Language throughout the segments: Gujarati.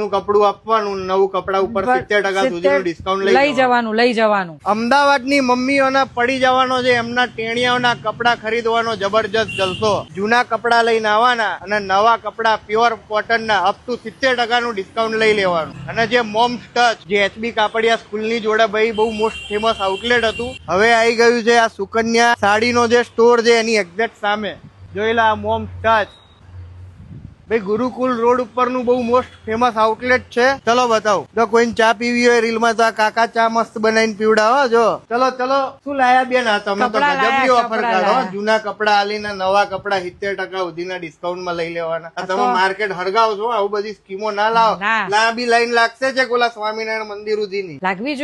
જૂનું કપડું આપવાનું, નવું કપડા ઉપર 70% સુધીનું ડિસ્કાઉન્ટ લઈ જવાનું. અમદાવાદની મમ્મીઓના પડી જવાનો છે, એમના ટેણિયાઓના કપડા ખરીદવાનો જબરજસ્ત જલસો. જૂના કપડા લઈને આવવાના અને નવા કપડા પ્યોર કોટનના અપ ટુ 70% ડિસ્કાઉન્ટ લઈ લેવાનું. અને જે મોમ્સ ટચ, જે એચબી કાપડિયા સ્કૂલની જોડે ભાઈ બહુ મોસ્ટ ફેમસ આઉટલેટ હતું, હવે આવી ગયું છે આ સુકન્યા સાડીનો જે સ્ટોર છે એની એક્ઝેક્ટ સામે. જોઈ લો આ મોમ્સ ટચ ભાઈ, ગુરુકુલ રોડ ઉપરનું બહુ મોસ્ટ ફેમસ આઉટલેટ છે. ચલો બતાવો. જો કોઈને ચા પીવી હોય રીલમાં તો આ કાકા ચા મસ્ત બનાવીને પીવડાવો. જો ચલો શું લાયા બેન? આ તમે તો ગજબની ઓફર કાઢો. જૂના કપડા આલીને નવા કપડા 70% સુધીના ડિસ્કાઉન્ટમાં લઈ લેવાના. તમે માર્કેટ હરગાવ છો, આવું બધી સ્કીમો ના લાવો. લાંબી લાઈન લાગશે છે કોલા સ્વામિનારાયણ મંદિર સુધીની. લાગવી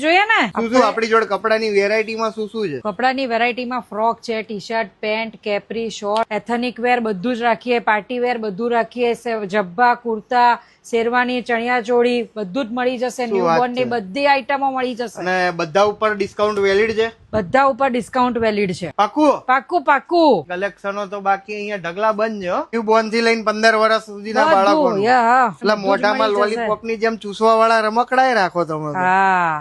જોઈએ ને. શું આપણી જોડે કપડાની વેરાયટીમાં શું છે? કપડાની વેરાયટીમાં ફ્રોક છે, T shirt, pant, capri, short, ethnic wear બધું જ રાખીએ, પાર્ટી વેર બધું રાખીએ, જબ્બા, કુર્તા, શેરવાની, ચણિયા ચોળી બધું જ મળી જશે. ન્યૂબોર્ન ની બધી આઈટમો મળી જશે. અને બધા ઉપર ડિસ્કાઉન્ટ વેલિડ છે? બધા ઉપર ડિસ્કાઉન્ટ વેલિડ છે. પાક્કું. કલેક્શનો તો બાકી અહીંયા ઢગલા બંધ છે. ન્યૂબોર્ન થી લઈને 15 વર્ષ સુધીના બાળકો, એટલે મોઢામાં લોલીપોપ ની જેમ ચૂસવા વાળા રમકડાય રાખો તમે.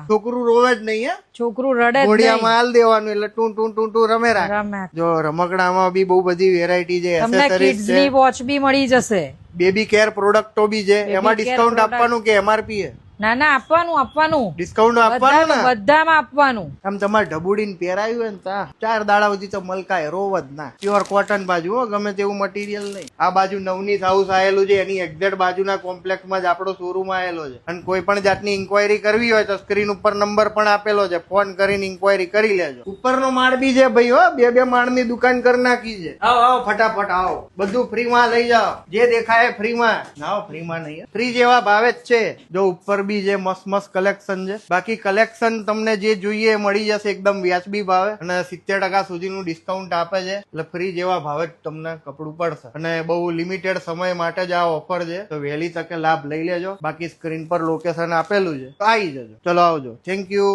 છોકરું રોવે જ નહીં. છોકરું રડે ઘોડિયામાં હાલ દેવાનું એટલે ટૂં રમે રાખ. જો રમકડામાં બી બહુ બધી વેરાયટી છે. એસેસરીઝ છે, વોચ બી મળી જશે. બેબી કેર પ્રોડક્ટો બી છે. એમાં ડિસ્કાઉન્ટ આપવાનું કે એમઆરપી? ના આપવાનું. ડિસ્કાઉન્ટ આપવાનું ને બધામાં આપવાનું. આમ તમારે ઢબુડીને પહેરાયું હોય ને 4 દાડા સુધી તો મલકાય, રોવ જ ના. પ્યોર કોટન બાજુ હો, ગમે તેવું મટીરિયલ નહીં. આ બાજુ નવનીત હાઉસ આવેલું છે, એની એક્ઝેક્ટ બાજુના કોમ્પ્લેક્સમાં જ આપણો શોરૂમ આવેલો છે. અને કોઈ પણ જાતની ઇન્ક્વાયરી કરવી હોય તો સ્ક્રીન ઉપર નંબર પણ આપેલો છે, ફોન કરીને ઇન્ક્વાયરી કરી લેજો. ઉપરનો માળ બી છે ભાઈ હો, 2 માળની દુકાન કરી નાખી છે. આવો ફટાફટ આવો, બધું ફ્રીમાં લઈ જાઓ. જે દેખાય ફ્રીમાં. ના ફ્રીમાં નહીં, ફ્રી જેવા ભાવે જ છે. જો ઉપર બી જે મસ્ત કલેક્શન છે. બાકી કલેક્શન તમને જે જોઈએ મળી જશે એકદમ વ્યાજબી ભાવે, અને 70% સુધીનું ડિસ્કાઉન્ટ આપે છે. એટલે ફ્રી જેવા ભાવે જ તમને કપડું પડશે. અને બહુ લિમિટેડ સમય માટે જ આ ઓફર છે, તો વહેલી તકે લાભ લઈ લેજો. બાકી સ્ક્રીન પર લોકેશન આપેલું છે, તો આવી જજો. ચલો આવજો. Thank you.